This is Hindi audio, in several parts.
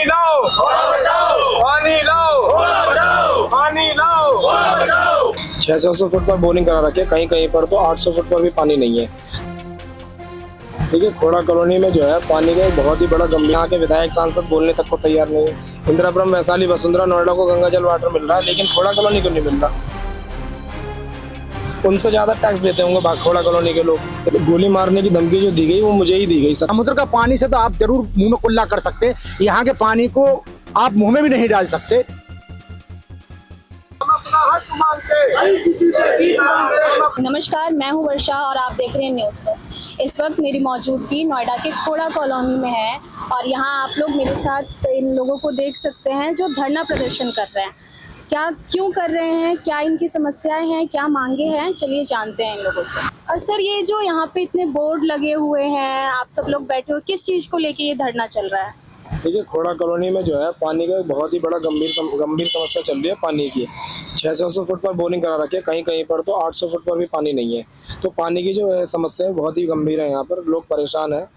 लाओ, पानी लाओ, पानी लाओ। 600 फुट पर बोरिंग करा रखे, कहीं कहीं पर तो 800 फुट पर भी पानी नहीं है। देखिए खोड़ा कॉलोनी में जो है पानी का एक बहुत ही बड़ा गंभीर, यहाँ के विधायक सांसद बोलने तक को तैयार नहीं है। इंदिरापुरम, वैशाली, वसुंधरा, नोएडा को गंगा जल वाटर मिल रहा है, लेकिन खोड़ा कॉलोनी को नहीं मिल रहा। उनसे ज्यादा टैक्स देते होंगे खोड़ा कॉलोनी के लोग। तो गोली मारने की धमकी जो दी गई वो मुझे ही दी गई। समुद्र का पानी से तो आप जरूर मुंह में कुल्ला कर सकते, यहाँ के पानी को आप मुंह में भी नहीं डाल सकते। नमस्कार, मैं हूं वर्षा और आप देख रहे हैं न्यूज़ पर। इस वक्त मेरी मौजूदगी नोएडा के खोड़ा कॉलोनी में है और यहाँ आप लोग मेरे साथ इन लोगों को देख सकते हैं जो धरना प्रदर्शन कर रहे हैं। क्या क्यों कर रहे हैं, क्या इनकी समस्याएं हैं, क्या मांगे हैं, चलिए जानते हैं इन लोगों से। और सर, ये जो यहाँ पे इतने बोर्ड लगे हुए हैं, आप सब लोग बैठे हो, किस चीज़ को लेके ये धरना चल रहा है? देखिए खोड़ा कॉलोनी में जो है पानी का बहुत ही बड़ा गंभीर समस्या चल रही है पानी की। 600 फुट पर बोरिंग करा रखे, कहीं कहीं पर तो 800 फुट पर भी पानी नहीं है। तो पानी की जो है समस्या है बहुत ही गंभीर है। यहाँ पर लोग परेशान हैं।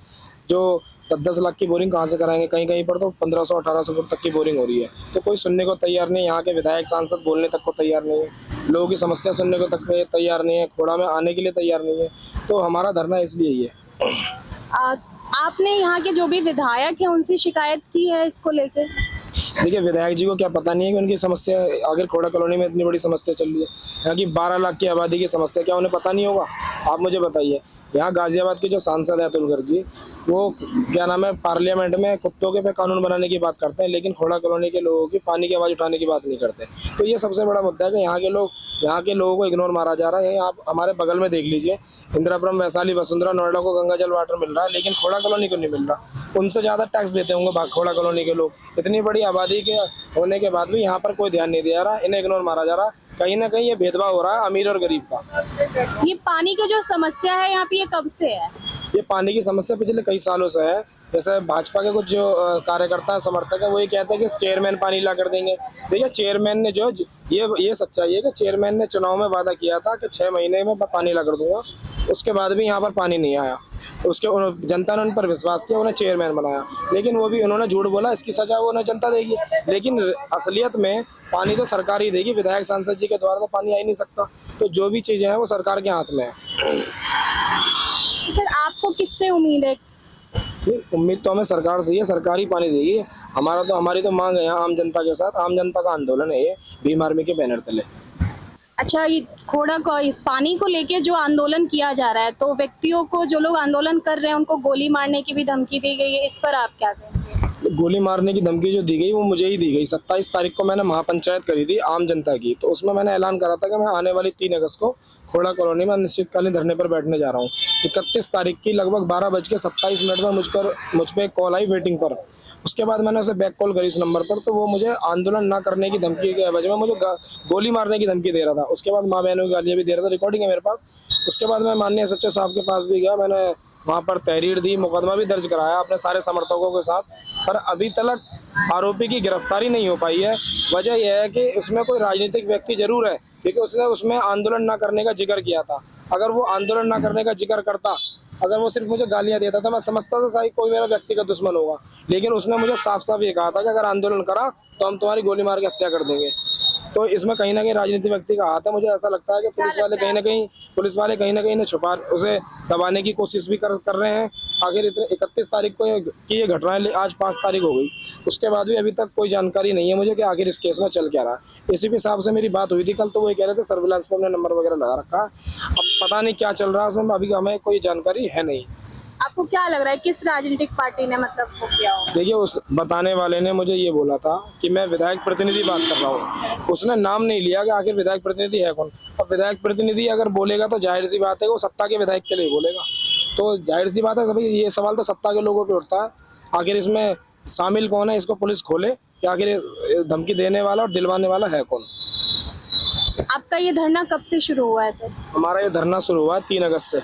जो 10-10 लाख की बोरिंग कहाँ से कराएंगे, कहीं कहीं पर तो 1500-1800 फुट तक की बोरिंग हो रही है। तो कोई सुनने को तैयार नहीं, यहाँ के विधायक सांसद बोलने तक को तैयार नहीं है, लोगों की समस्या सुनने को तक तैयार नहीं है, खोड़ा में आने के लिए तैयार नहीं है। तो हमारा धरना इसलिए ही है। आपने यहाँ के जो भी विधायक हैं उनसे शिकायत की है इसको लेकर? देखिए विधायक जी को क्या पता नहीं है कि उनकी समस्या, अगर खोड़ा कॉलोनी में इतनी बड़ी समस्या चल रही है, यहाँ की 12 लाख की आबादी की समस्या, क्या उन्हें पता नहीं होगा? आप मुझे बताइए। यहाँ गाजियाबाद के जो सांसद है अतुल गर्ग जी, वो क्या नाम है, पार्लियामेंट में कुत्तों के पे कानून बनाने की बात करते हैं, लेकिन खोड़ा कॉलोनी के लोगों की पानी की आवाज़ उठाने की बात नहीं करते। तो ये सबसे बड़ा मुद्दा है कि यहाँ के लोगों को इग्नोर मारा जा रहा है। आप हमारे बगल में देख लीजिए, इंदिरापुरम, वैशाली, वसुंधरा, नोएडा को गंगा जल वाटर मिल रहा है, लेकिन खोड़ा कॉलोनी को नहीं मिल रहा। उनसे ज़्यादा टैक्स देते होंगे खोड़ा कॉलोनी के लोग। इतनी बड़ी आबादी के होने के बाद भी यहाँ पर कोई ध्यान नहीं दिया रहा, इन्हें इग्नोर मारा जा रहा। कहीं ना कहीं ये भेदभाव हो रहा है अमीर और गरीब का। ये पानी की जो समस्या है यहाँ पे, ये कब से है? ये पानी की समस्या पिछले कई सालों से है। जैसे भाजपा के कुछ जो कार्यकर्ता समर्थक है वो ये कहते हैं कि चेयरमैन पानी ला कर देंगे। देखिए चेयरमैन ने जो ये सच्चाई है कि चेयरमैन ने चुनाव में वादा किया था कि 6 महीने में पानी ला कर दूंगा। उसके बाद भी यहाँ पर पानी नहीं आया। जनता ने उन पर विश्वास किया, उन्हें चेयरमैन बनाया, लेकिन वो भी उन्होंने झूठ बोला। इसकी सजा वो उन्हें जनता देगी, लेकिन असलियत में पानी तो सरकार ही देगी। विधायक सांसद जी के द्वारा तो पानी आ ही नहीं सकता। तो जो भी चीज़ें हैं वो सरकार के हाथ में है। सर, आपको किससे उम्मीद है? उम्मीद तो हमें सरकार से ही है, सरकार ही पानी देगी। हमारी तो मांग है यहाँ आम जनता के साथ। आम जनता का आंदोलन है ये, भीम आर्मी के बैनर तले। अच्छा, ये खोड़ा को पानी को लेके जो आंदोलन किया जा रहा है, तो व्यक्तियों को, जो लोग आंदोलन कर रहे हैं, उनको गोली मारने की भी धमकी दी गई है, इस पर आप क्या कहेंगे? गोली मारने की धमकी जो दी गई वो मुझे ही दी गई। 27 तारीख को मैंने महापंचायत करी थी आम जनता की, तो उसमें मैंने ऐलान करा था कि मैं आने वाली 3 अगस्त को खोड़ा कॉलोनी में अनिश्चितकालीन धरने पर बैठने जा रहा हूँ। 31 तारीख की लगभग 12:27 में मुझ पर कॉल आई वेटिंग पर। उसके बाद मैंने उसे बैक कॉल करी इस नंबर पर, तो वो मुझे आंदोलन ना करने की धमकी के एवज में मुझे गोली मारने की धमकी दे रहा था। उसके बाद माँ बहनों की गालियाँ भी दे रहा था, रिकॉर्डिंग है मेरे पास। उसके बाद मैं माननीय सचिव साहब के पास भी गया, मैंने वहाँ पर तहरीर दी, मुकदमा भी दर्ज कराया अपने सारे समर्थकों के साथ, पर अभी तक आरोपी की गिरफ्तारी नहीं हो पाई है। वजह यह है कि उसमें कोई राजनीतिक व्यक्ति जरूर है, क्योंकि उसने उसमें आंदोलन ना करने का जिक्र किया था। अगर वो आंदोलन ना करने का जिक्र करता, अगर वो सिर्फ मुझे गालियाँ देता था, मैं समझता था शायद कोई मेरा व्यक्तिगत दुश्मन होगा, लेकिन उसने मुझे साफ साफ ये कहा था कि अगर आंदोलन करा तो हम तुम्हारी गोली मार के हत्या कर देंगे। तो इसमें कहीं ना कहीं राजनीतिक व्यक्ति का हाथ है। मुझे ऐसा लगता है कि पुलिस वाले कहीं ना कहीं छुपा, उसे दबाने की कोशिश भी कर रहे हैं। आखिर 31 तारीख को की ये घटनाएं, आज 5 तारीख हो गई, उसके बाद भी अभी तक कोई जानकारी नहीं है मुझे कि आखिर इस केस में चल क्या रहा। एसीपी साहब से मेरी बात हुई थी कल, तो वो कह रहे थे सर्विलांस पर हमने नंबर वगैरह लगा रखा। अब पता नहीं क्या चल रहा है उसमें, अभी हमें कोई जानकारी है नहीं। आपको क्या लग रहा है किस राजनीतिक पार्टी ने मतलब वो किया हो? देखिए उस बताने वाले ने मुझे ये बोला था कि मैं विधायक प्रतिनिधि बात कर रहा हूँ। उसने नाम नहीं लिया कि आखिर विधायक प्रतिनिधि है कौन। अब विधायक प्रतिनिधि अगर बोलेगा तो जाहिर सी बात है वो सत्ता के विधायक के लिए बोलेगा। तो जाहिर सी बात है सभी, ये सवाल तो सत्ता के लोगों पे उठता है, आखिर इसमें शामिल कौन है, इसको पुलिस खोले कि आखिर धमकी देने वाला और दिलवाने वाला है कौन। आपका ये धरना कब से शुरू हुआ है सर? हमारा ये धरना शुरू हुआ है 3 अगस्त से।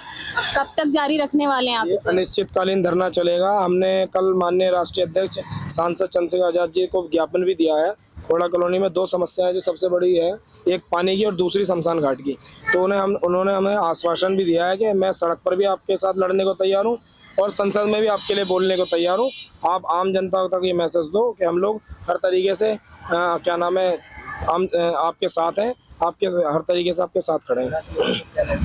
कब तक जारी रखने वाले हैं आप इसे? अनिश्चितकालीन धरना चलेगा। हमने कल माननीय राष्ट्रीय अध्यक्ष सांसद चंद्रशेखर आजाद जी को ज्ञापन भी दिया है। खोड़ा कॉलोनी में 2 समस्याएं जो सबसे बड़ी है, एक पानी की और दूसरी शमशान घाट की। तो उन्होंने हमें आश्वासन भी दिया है कि मैं सड़क पर भी आपके साथ लड़ने को तैयार हूँ और संसद में भी आपके लिए बोलने को तैयार हूँ। आप आम जनता तक ये मैसेज दो कि हम लोग हर तरीके से क्या नाम है आपके साथ हैं, आपके हर तरीके से आपके साथ खड़े हैं।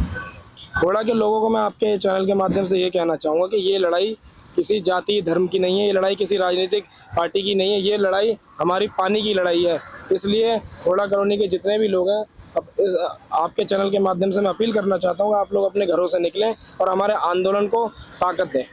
घोड़ा के लोगों को मैं आपके चैनल के माध्यम से ये कहना चाहूँगा कि ये लड़ाई किसी जाति धर्म की नहीं है, ये लड़ाई किसी राजनीतिक पार्टी की नहीं है, ये लड़ाई हमारी पानी की लड़ाई है। इसलिए घोड़ा कॉलोनी के जितने भी लोग हैं, अब आपके चैनल के माध्यम से मैं अपील करना चाहता हूँ आप लोग अपने घरों से निकलें और हमारे आंदोलन को ताकत दें।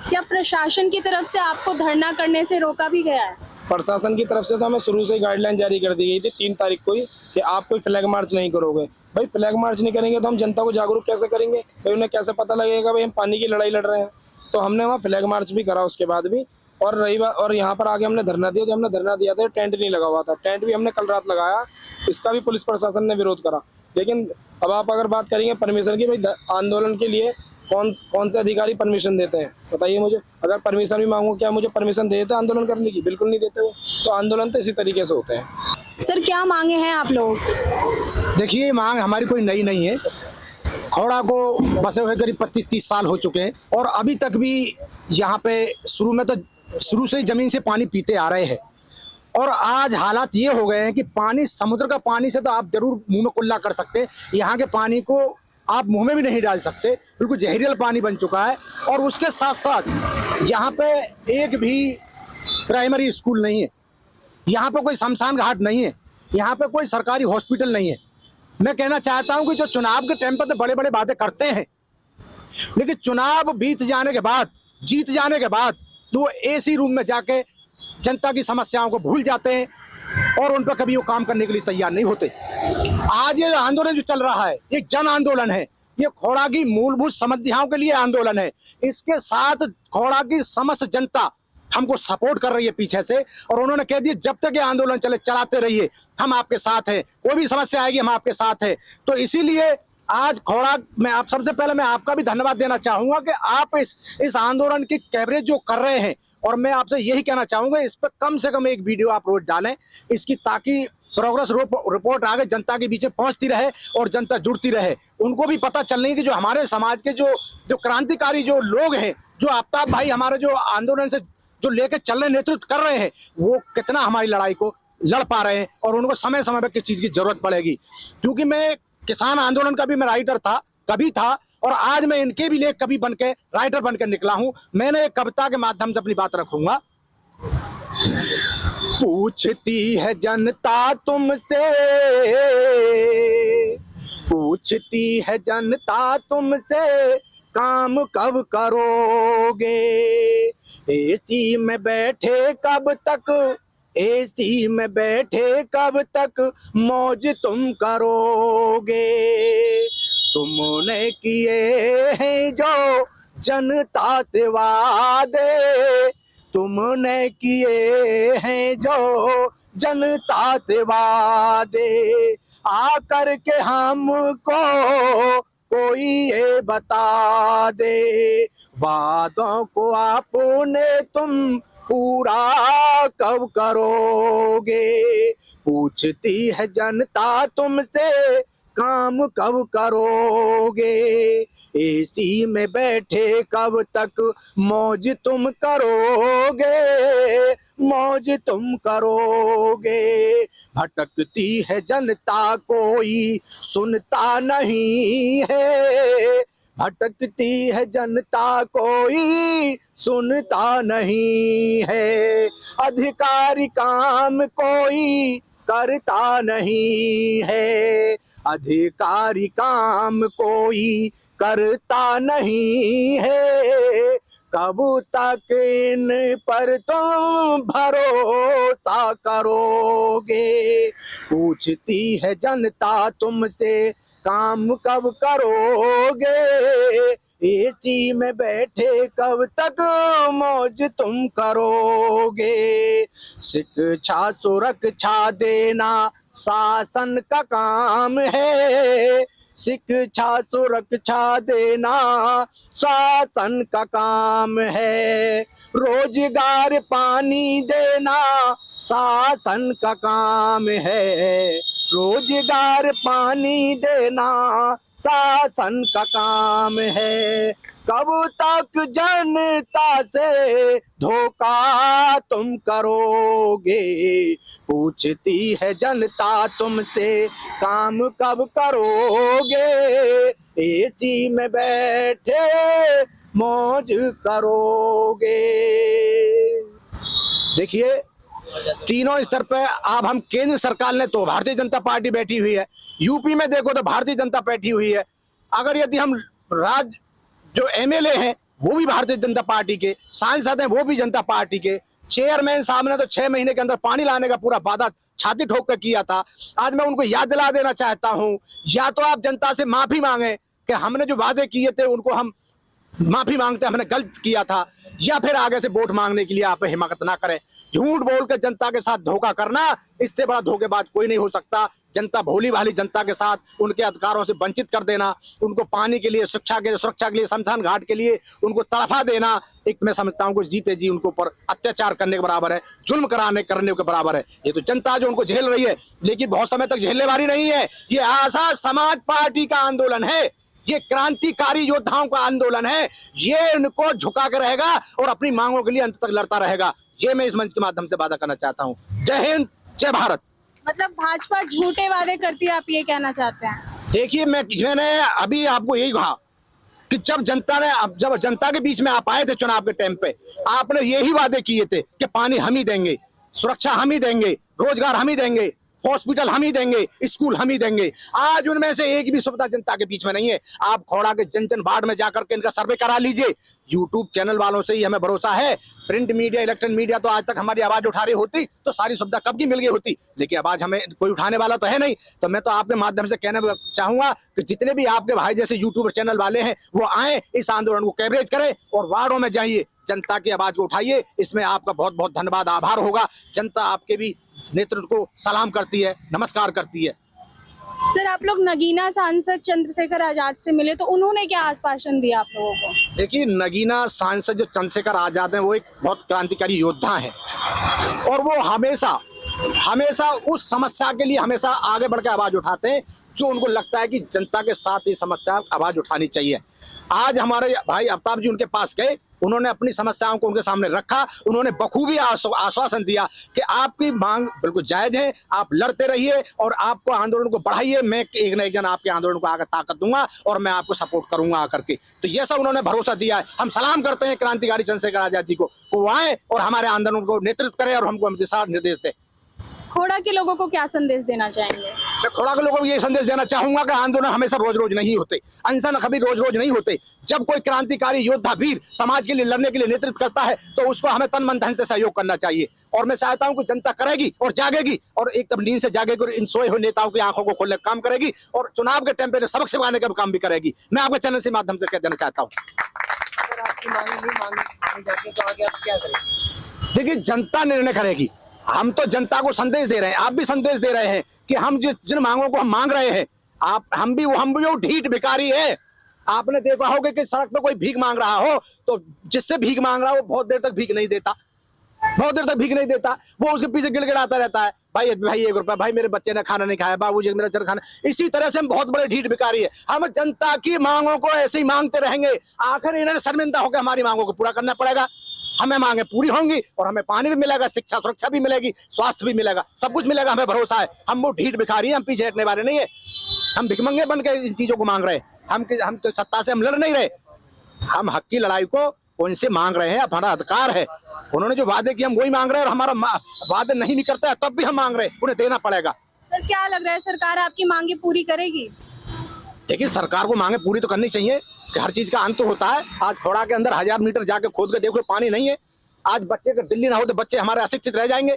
क्या प्रशासन की तरफ से आपको धरना करने से रोका भी गया है? प्रशासन की तरफ से तो हमें शुरू से ही गाइडलाइन जारी कर दी गई थी 3 तारीख को ही कि आप कोई फ्लैग मार्च नहीं करोगे। भाई फ्लैग मार्च नहीं करेंगे तो हम जनता को जागरूक कैसे करेंगे? भाई उन्हें कैसे पता लगेगा भाई हम पानी की लड़ाई लड़ रहे हैं? तो हमने वहाँ फ्लैग मार्च भी करा उसके बाद भी। और रही बात, और यहाँ पर आगे हमने धरना दिया। जब हमने धरना दिया था टेंट नहीं लगा हुआ था, टेंट भी हमने कल रात लगाया, इसका भी पुलिस प्रशासन ने विरोध करा। लेकिन अब आप अगर बात करेंगे परमिशन की, भाई आंदोलन के लिए कौन से अधिकारी परमिशन देते हैं बताइए मुझे? अगर परमिशन भी मांगो, क्या मुझे परमिशन दे देते आंदोलन करने की? बिल्कुल नहीं देते वो। तो आंदोलन तो इसी तरीके से होते हैं। सर क्या मांगे हैं आप लोग? देखिए, मांग हमारी कोई नई नहीं है। खौड़ा को बसे हुए करीब 25-30 साल हो चुके हैं और अभी तक भी यहाँ पे शुरू से ही जमीन से पानी पीते आ रहे हैं। और आज हालात ये हो गए हैं कि पानी, समुद्र का पानी से तो आप जरूर मुंह में कुल्ला कर सकते हैं, यहाँ के पानी को आप मुंह में भी नहीं डाल सकते, बिल्कुल जहरीला पानी बन चुका है। और उसके साथ साथ यहाँ पे एक भी प्राइमरी स्कूल नहीं है, यहाँ पे कोई शमशान घाट नहीं है, यहाँ पे कोई सरकारी हॉस्पिटल नहीं है। मैं कहना चाहता हूँ कि जो चुनाव के टाइम पर तो बड़े बड़े बातें करते हैं, लेकिन चुनाव बीत जाने के बाद, जीत जाने के बाद तो वो एसी रूम में जाके जनता की समस्याओं को भूल जाते हैं और उन पर कभी वो काम करने के लिए तैयार नहीं होते। आज ये आंदोलन जो चल रहा है, ये जन आंदोलन है, ये खौड़ा की मूलभूत समस्याओं के लिए आंदोलन है। इसके साथ खौड़ा की समस्त जनता हमको सपोर्ट कर रही है पीछे से, और उन्होंने कह दिया जब तक ये आंदोलन चले चलाते रहिए, हम आपके साथ हैं, कोई भी समस्या आएगी हम आपके साथ हैं। तो इसीलिए आज खौड़ा में आप सबसे पहले मैं आपका भी धन्यवाद देना चाहूंगा कि आप इस आंदोलन की कवरेज जो कर रहे हैं, और मैं आपसे यही कहना चाहूंगा इस पर कम से कम एक वीडियो आप रोज डालें इसकी, ताकि प्रोग्रेस रिपोर्ट आगे जनता के बीच पहुंचती रहे और जनता जुड़ती रहे। उनको भी पता चलने की जो हमारे समाज के जो क्रांतिकारी जो लोग हैं, जो आफ्ताब भाई हमारे जो आंदोलन से जो लेकर चल रहे, नेतृत्व कर रहे हैं, वो कितना हमारी लड़ाई को लड़ पा रहे हैं और उनको समय समय पर किस चीज़ की जरूरत पड़ेगी। क्योंकि मैं किसान आंदोलन का भी मैं राइटर था, कभी था, और आज मैं इनके भी लिए कभी बनके राइटर बनकर निकला हूं। मैंने एक कविता के माध्यम से अपनी बात रखूंगा। पूछती है जनता तुमसे, पूछती है जनता तुमसे, काम कब करोगे? एसी में बैठे कब तक, एसी में बैठे कब तक मौज तुम करोगे? तुमने किए हैं जो जनता से वादे, तुमने किए हैं जो जनता से वादे, आकर के हमको कोई ये बता दे, वादों को आपने तुम पूरा कब करोगे? पूछती है जनता तुमसे, काम कब करोगे? एसी में बैठे कब तक मौज तुम करोगे? मौज तुम करोगे? भटकती है जनता कोई सुनता नहीं है, भटकती है जनता कोई सुनता नहीं है, अधिकारी काम कोई करता नहीं है, अधिकारी काम कोई करता नहीं है। कब तक इन पर तुम भरोसा करोगे? पूछती है जनता तुमसे, काम कब करोगे? एसी में बैठे कब तक मौज तुम करोगे? शिक्षा सुरक्षा देना शासन का काम है, शिक्षा सुरक्षा देना शासन का काम है, रोजगार पानी देना शासन का काम है, रोजगार पानी देना शासन का काम है। कब तक जनता से धोखा तुम करोगे, पूछती है जनता तुमसे काम कब करोगे, एसी में बैठे मौज करोगे। देखिए तीनों स्तर पे अब हम केंद्र सरकार ने तो भारतीय जनता पार्टी बैठी हुई है, यूपी में देखो तो भारतीय जनता बैठी हुई है, अगर यदि हम राज्य जो एमएलए हैं वो भी भारतीय जनता पार्टी के, सांसद हैं वो भी जनता पार्टी के, चेयरमैन साहब ने तो 6 महीने के अंदर पानी लाने का पूरा वादा छाती ठोक कर किया था। आज मैं उनको याद दिला देना चाहता हूं, या तो आप जनता से माफी मांगे कि हमने जो वादे किए थे उनको हम माफी मांगते हमने गलत किया था, या फिर आगे से वोट मांगने के लिए आप हिम्मत ना करें। झूठ बोलकर जनता के साथ धोखा करना, इससे बड़ा धोखेबाज कोई नहीं हो सकता। जनता भोली भाली जनता के साथ उनके अधिकारों से वंचित कर देना, उनको पानी के लिए, शिक्षा के लिए, सुरक्षा के लिए, शमशान घाट के लिए उनको तड़फा देना, एक मैं समझता हूँ कि जीते जी उनके ऊपर अत्याचार करने के बराबर है, जुल्म करने के बराबर है। ये तो जनता जो उनको झेल रही है, लेकिन बहुत समय तक झेलने वाली नहीं है। ये आजाद समाज पार्टी का आंदोलन है, ये क्रांतिकारी योद्धाओं का आंदोलन है, ये इनको झुका कर रहेगा और अपनी मांगों के लिए अंत तक लड़ता रहेगा। ये मैं इस मंच के माध्यम से वादा करना चाहता हूँ। जय हिंद, जय भारत। मतलब भाजपा झूठे वादे करती है, आप ये कहना चाहते हैं? देखिए मैंने अभी आपको यही कहा कि जब जनता के बीच में आप आए थे चुनाव के टाइम पे, आपने यही वादे किए थे कि पानी हम ही देंगे, सुरक्षा हम ही देंगे, रोजगार हम ही देंगे, हॉस्पिटल हम ही देंगे, स्कूल हम ही देंगे। आज उनमें से एक भी सुविधा जनता के बीच में नहीं है। आप खौड़ा के जन जन वार्ड में जाकर के इनका सर्वे करा लीजिए। यूट्यूब चैनल वालों से ही हमें भरोसा है, प्रिंट मीडिया, इलेक्ट्रॉनिक मीडिया तो आज तक हमारी आवाज उठा रही होती तो सारी सुविधा कब की मिल गई होती, लेकिन आवाज हमें कोई उठाने वाला तो है नहीं। तो मैं तो आपके माध्यम से कहना चाहूंगा कि जितने भी आपके भाई जैसे यूट्यूब चैनल वाले हैं वो आए, इस आंदोलन को कवरेज करें और वार्डों में जाइए, जनता की आवाज को उठाइए। इसमें आपका बहुत बहुत धन्यवाद, आभार होगा। जनता आपके भी नेतृत्व को सलाम करती है, नमस्कार करती है। सर, आप लोग नगीना सांसद चंद्रशेखर आजाद से मिले तो उन्होंने क्या आश्वासन दिया आप लोगों को? देखिए नगीना सांसद जो चंद्रशेखर आजाद हैं वो एक बहुत क्रांतिकारी योद्धा हैं और वो हमेशा उस समस्या के लिए हमेशा आगे बढ़कर आवाज उठाते हैं जो उनको लगता है कि जनता के साथ ये समस्या आवाज उठानी चाहिए। आज हमारे भाई अफ्ताब जी उनके पास गए, उन्होंने अपनी समस्याओं को उनके सामने रखा, उन्होंने बखूबी आश्वासन दिया कि आपकी मांग बिल्कुल जायज है, आप लड़ते रहिए और आपको आंदोलन को बढ़ाइए, मैं एक न एक दिन आपके आंदोलन को आगे ताकत दूंगा और मैं आपको सपोर्ट करूंगा आकर के। तो ये सब उन्होंने भरोसा दिया है। हम सलाम करते हैं क्रांतिकारी चंद्रशेखर आजाद जी को, वो आए और हमारे आंदोलन को नेतृत्व करें और हमको दिशा निर्देश दे। खोड़ा के लोगों को क्या संदेश देना चाहेंगे? मैं खोड़ा के लोगों को ये संदेश देना चाहूंगा कि आंदोलन हमेशा रोज रोज नहीं होते, अनशन कभी रोज रोज नहीं होते। जब कोई क्रांतिकारी योद्धा वीर समाज के लिए लड़ने के लिए नेतृत्व करता है तो उसको हमें तन मन धन से सहयोग करना चाहिए। और मैं चाहता हूं कि जनता करेगी और जागेगी और एकदम नींद से जागेगी और इन सोए हुए नेताओं की आंखों को खोलने का काम करेगी और चुनाव के टाइम पे सबक सिखाने का काम भी करेगी। मैं आपके चैनल से माध्यम से कह देना चाहता हूँ। देखिए जनता निर्णय करेगी, हम तो जनता को संदेश दे रहे हैं, आप भी संदेश दे रहे हैं कि हम जिन मांगों को हम मांग रहे हैं, हम भी वो ढीठ भिखारी है। आपने देखा होगा कि सड़क पे कोई भीख मांग रहा हो तो जिससे भीख मांग रहा हो वो बहुत देर तक भीख नहीं देता, वो उसके पीछे गिड़गिड़ाता रहता है, भाई 1 रुपया, भाई मेरे बच्चे ने खाना नहीं खाया, बाबूजी मेरा चल खाना। इसी तरह से हम बहुत बड़े ढीठ भिखारी है। हम जनता की मांगों को ऐसे ही मांगते रहेंगे, आखिर इन्हें शर्मिंदा होकर हमारी मांगों को पूरा करना पड़ेगा। हमें मांगे पूरी होंगी और हमें पानी भी मिलेगा, शिक्षा सुरक्षा भी मिलेगी, स्वास्थ्य भी मिलेगा, सब कुछ मिलेगा, हमें भरोसा है। हम वो ढीठ भिखारी हैं, हम पीछे हटने वाले नहीं है। हम भिखमंगे बन के इन चीजों को मांग रहे हैं, हम तो सत्ता से हम लड़ नहीं रहे, हम हक की लड़ाई को उनसे मांग रहे हैं, हमारा अधिकार है। उन्होंने जो वादे किए हम वही मांग रहे हैं और हमारा वादे नहीं भी करता है तब भी हम मांग रहे हैं, उन्हें देना पड़ेगा। सर, क्या लग रहा है सरकार आपकी मांगे पूरी करेगी? देखिए सरकार को मांगे पूरी तो करनी चाहिए, हर चीज का अंत होता है। आज खोड़ा के अंदर 1000 मीटर जाके खोद के देखो पानी नहीं है। आज बच्चे अगर दिल्ली ना हो तो बच्चे हमारे अशिक्षित रह जाएंगे,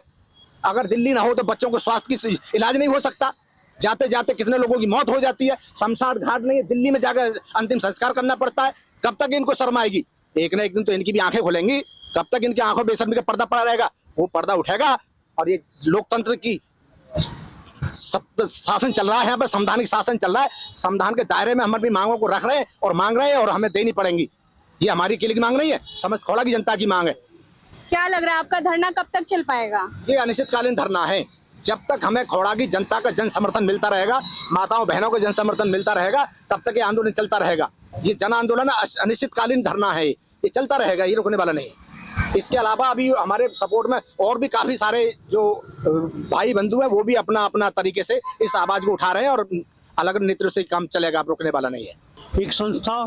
अगर दिल्ली ना हो तो बच्चों को स्वास्थ्य की इलाज नहीं हो सकता, जाते जाते कितने लोगों की मौत हो जाती है। शमशान घाट नहीं है, दिल्ली में जाकर अंतिम संस्कार करना पड़ता है। कब तक इनको शर्म आएगी? एक ना एक दिन तो इनकी भी आंखें खुलेंगी। कब तक इनकी आंखों बेशर्मी का पर्दा पड़ा रहेगा? वो पर्दा उठेगा और ये लोकतंत्र की शासन चल रहा है, यहाँ पर संवैधानिक शासन चल रहा है। संविधान के दायरे में हम अपनी मांगों को रख रहे हैं और मांग रहे हैं और हमें देनी पड़ेंगी। ये हमारी अकेले की मांग नहीं है, समस्त खोड़ा की जनता की मांग है। क्या लग रहा है आपका धरना कब तक चल पाएगा? ये अनिश्चितकालीन धरना है। जब तक हमें खौड़ा की जनता का जन समर्थन मिलता रहेगा, माताओं बहनों का जन समर्थन मिलता रहेगा, तब तक ये आंदोलन चलता रहेगा। ये जन आंदोलन अनिश्चितकालीन धरना है, ये चलता रहेगा, ये रुकने वाला नहीं है। इसके अलावा अभी हमारे सपोर्ट में और भी काफी सारे जो भाई बंधु हैं वो भी अपना अपना तरीके से इस आवाज को उठा रहे हैं और अलग नेतृत्व से काम चलेगा, रुकने वाला नहीं है। एक संस्था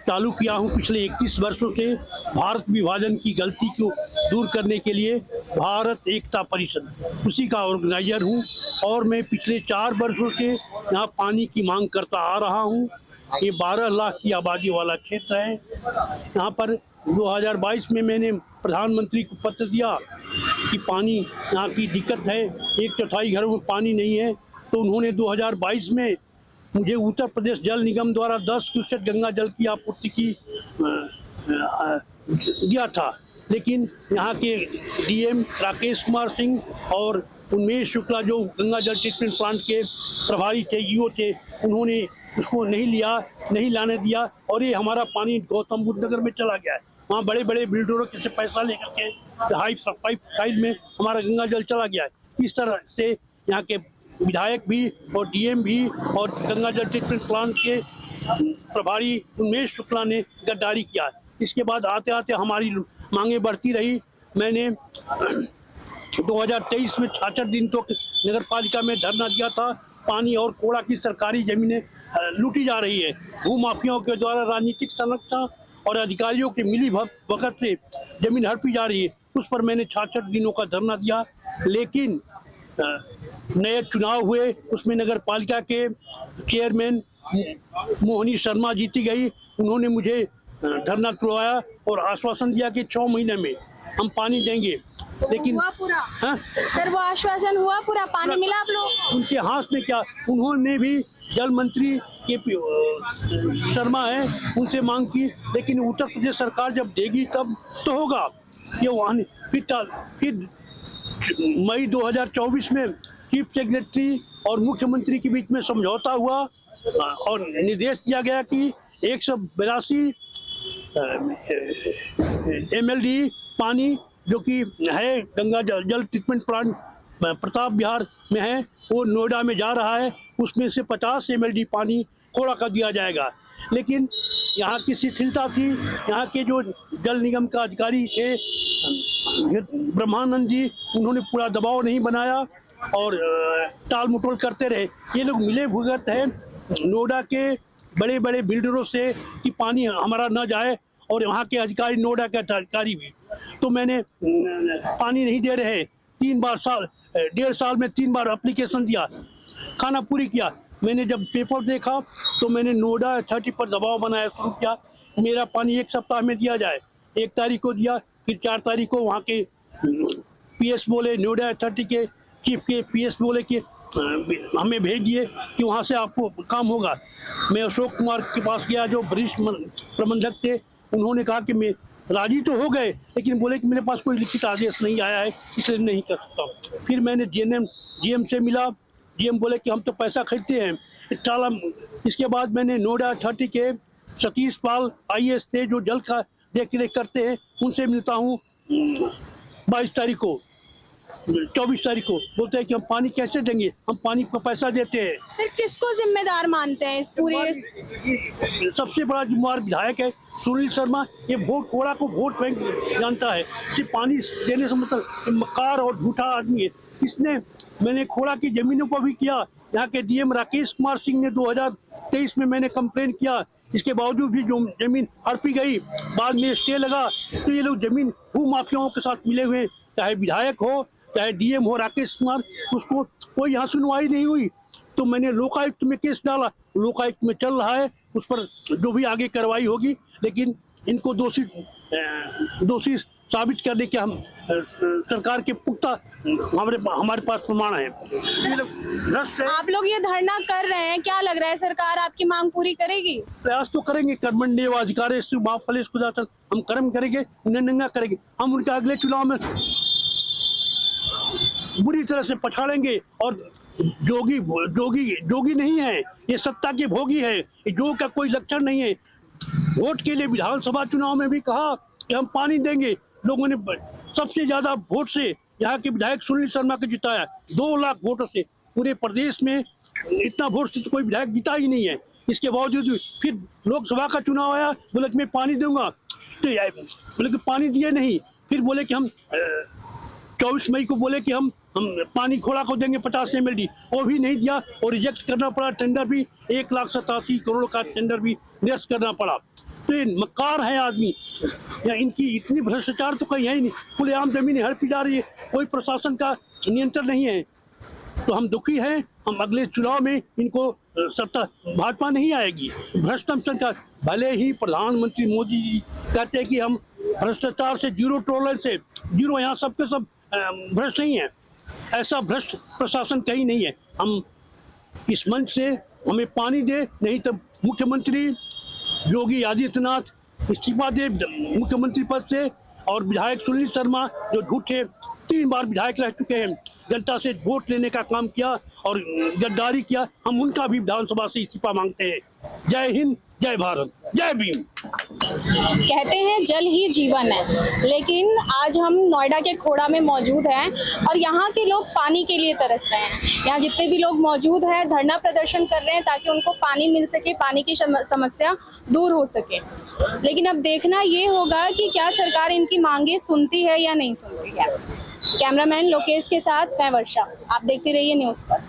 चालू किया हूँ पिछले 21 वर्षों से, भारत विभाजन की गलती को दूर करने के लिए भारत एकता परिषद, उसी का ऑर्गेनाइजर हूँ। और मैं पिछले 4 वर्षों से यहाँ पानी की मांग करता आ रहा हूँ। ये 12 लाख की आबादी वाला क्षेत्र है। यहाँ पर 2022 में मैंने प्रधानमंत्री को पत्र दिया कि पानी यहाँ की दिक्कत है, 1/4 घरों में पानी नहीं है। तो उन्होंने 2022 में मुझे उत्तर प्रदेश जल निगम द्वारा 10 क्यूसेक गंगा जल की आपूर्ति की दिया था। लेकिन यहाँ के डीएम राकेश कुमार सिंह और उन्मेष शुक्ला जो गंगा जल ट्रीटमेंट प्लांट के प्रभारी थे, ईओ थे, उन्होंने उसको नहीं लिया, नहीं लाने दिया और ये हमारा पानी गौतम बुद्ध नगर में चला गया है। वहाँ बड़े बड़े बिल्डरों से पैसा लेकर के हाई फाइल में हमारा गंगा जल चला गया है। इस तरह से यहाँ के विधायक भी और डीएम भी और गंगा जल ट्रीटमेंट प्लांट के प्रभारी उन्मेष शुक्ला ने गद्दारी किया। इसके बाद आते आते हमारी मांगे बढ़ती रही। मैंने 2023 में 66 दिन तक नगर पालिका में धरना दिया था। पानी और कोड़ा की सरकारी जमीनें लूटी जा रही है, भूमाफियाओं के द्वारा राजनीतिक संरक्षण और अधिकारियों के मिली भगत से जमीन हड़पी जा रही है। उस पर मैंने 66 दिनों का धरना दिया। लेकिन नए चुनाव हुए, उसमें नगर पालिका के चेयरमैन मोहनी शर्मा जीती गई। उन्होंने मुझे धरना तुड़वाया और आश्वासन दिया कि 6 महीने में हम पानी देंगे। लेकिन हुआ पूरा? हाँ? सर वो आश्वासन हुआ पूरा? पानी मिला आप लोग? उनके हाथ में क्या, उन्होंने भी जल मंत्री के शर्मा है, उनसे मांग की। लेकिन उत्तर प्रदेश सरकार जब देगी तब तो होगा। ये वहाँ फिर मई 2024 में चीफ सेक्रेटरी और मुख्यमंत्री के बीच में समझौता हुआ और निर्देश दिया गया कि 182 MLD पानी जो कि है गंगा जल ट्रीटमेंट प्लांट प्रताप विहार में है, वो नोएडा में जा रहा है। उसमें से 50 MLD पानी खोड़ा कर दिया जाएगा। लेकिन यहाँ की शिथिलता थी, यहाँ के जो जल निगम का अधिकारी थे ब्रह्मानंद जी, उन्होंने पूरा दबाव नहीं बनाया और टाल मटोल करते रहे। ये लोग मिले भुगत है नोएडा के बड़े बड़े बिल्डरों से कि पानी हमारा न जाए, और वहाँ के अधिकारी नोएडा के अधिकारी भी। तो मैंने पानी नहीं दे रहे, 1.5 साल में 3 बार एप्लीकेशन दिया, खाना पूरी किया। मैंने जब पेपर देखा तो मैंने नोएडा अथॉरिटी पर दबाव बनाया शुरू किया, मेरा पानी 1 सप्ताह में दिया जाए। 1 तारीख को दिया, फिर 4 तारीख को वहाँ के पीएस बोले, नोएडा अथॉरिटी के चीफ के पीएस बोले कि हमें भेज दिए कि वहाँ से आपको काम होगा। मैं अशोक कुमार के पास गया जो वरिष्ठ प्रबंधक थे, उन्होंने कहा कि मैं राजी तो हो गए, लेकिन बोले कि मेरे पास कोई लिखित आदेश नहीं आया है, इसलिए नहीं कर सकता। फिर मैंने जीएम से मिला, जीएम बोले कि हम तो पैसा खरीदते हैं। इसके बाद मैंने नोएडा अथॉरिटी के सतीश पाल IAS थे जो जल का देख रेख करते हैं, उनसे मिलता हूँ 22 तारीख को। 24 तारीख को बोलते हैं कि हम पानी कैसे देंगे, हम पानी का पैसा देते हैं। फिर किसको जिम्मेदार मानते हैं इस पूरे? सबसे बड़ा जिम्मेदार विधायक है सुनील शर्मा। ये वोट कोड़ा को वोट बैंक जानता है, सिर्फ पानी देने से मतलब मक्कार और झूठा आदमी है। इसने मैंने खोड़ा की जमीनों पर भी किया। यहाँ के डीएम राकेश कुमार सिंह ने 2023 में मैंने कंप्लेन किया, इसके बावजूद भी जो जमीन हड़पी गई, बाद में स्टे लगा। तो ये लोग जमीन भू माफियाओं के साथ मिले हुए, चाहे विधायक हो चाहे डीएम हो राकेश कुमार, उसको कोई यहाँ सुनवाई नहीं हुई। तो मैंने लोकायुक्त में केस डाला, लोकायुक्त में चल रहा है, उस पर जो भी आगे कार्रवाई होगी। लेकिन इनको दोषी साबित करने के हम सरकार के पुख्ता हमारे पास प्रमाण है। आप लोग ये धरना कर रहे हैं, क्या लग रहा है सरकार आपकी मांग पूरी करेगी? प्रयास तो करेंगे, कर्मण्येव अधिकारिषु मा फलेषु कदाचन, हम कर्म करेंगे, उन्हें नंगा करेंगे। हम उनके अगले चुनाव में बुरी तरह से पछाड़ेंगे। और जोगी नहीं है, ये सत्ता के भोगी है, योग का कोई लक्षण नहीं है। वोट के लिए विधानसभा चुनाव में भी कहा कि हम पानी देंगे, लोगों ने सबसे ज्यादा वोट से यहाँ के विधायक सुनील शर्मा को जिताया 2 लाख वोटों से। पूरे प्रदेश में इतना वोट से तो कोई विधायक जीता ही नहीं है। इसके बावजूद फिर लोकसभा का चुनाव आया, बोले कि मैं पानी दूंगा, तो बोले कि पानी दिए नहीं। फिर बोले कि हम 24 मई को बोले कि हम पानी खोड़ा को देंगे 50 mld, वो भी नहीं दिया और रिजेक्ट करना पड़ा। टेंडर भी 1,87 करोड़ का टेंडर भी निरस्त करना पड़ा। तो ये मक्कार है आदमी, या इनकी इतनी भ्रष्टाचार तो कहीं है ही नहीं। खुलेआम जमीन हड़पी जा रही है, कोई प्रशासन का नियंत्रण नहीं है। तो हम दुखी हैं। हम अगले चुनाव में इनको सत्ता भाजपा नहीं आएगी। भ्रष्टाचार का भले ही प्रधानमंत्री मोदी जी कहते हैं कि हम भ्रष्टाचार से जीरो टॉलरेंस से जीरो, यहाँ सबके सब भ्रष्ट नहीं है। ऐसा भ्रष्ट प्रशासन कहीं नहीं है। हम इस मंच से हमें पानी दे, नहीं तो मुख्यमंत्री योगी आदित्यनाथ इस्तीफा दे मुख्यमंत्री पद से। और विधायक सुनील शर्मा जो झूठे 3 बार विधायक रह चुके हैं, जनता से वोट लेने का काम किया और गद्दारी किया, हम उनका भी विधानसभा से इस्तीफा मांगते हैं। जय हिंद, जय भारत, जय भीम। कहते हैं जल ही जीवन है, लेकिन आज हम नोएडा के खोड़ा में मौजूद हैं और यहाँ के लोग पानी के लिए तरस रहे हैं। यहाँ जितने भी लोग मौजूद हैं धरना प्रदर्शन कर रहे हैं ताकि उनको पानी मिल सके, पानी की समस्या दूर हो सके। लेकिन अब देखना ये होगा कि क्या सरकार इनकी मांगे सुनती है या नहीं सुनती है। कैमरामैन लोकेश के साथ मैं वर्षा, आप देखते रहिए न्यूज़ पर।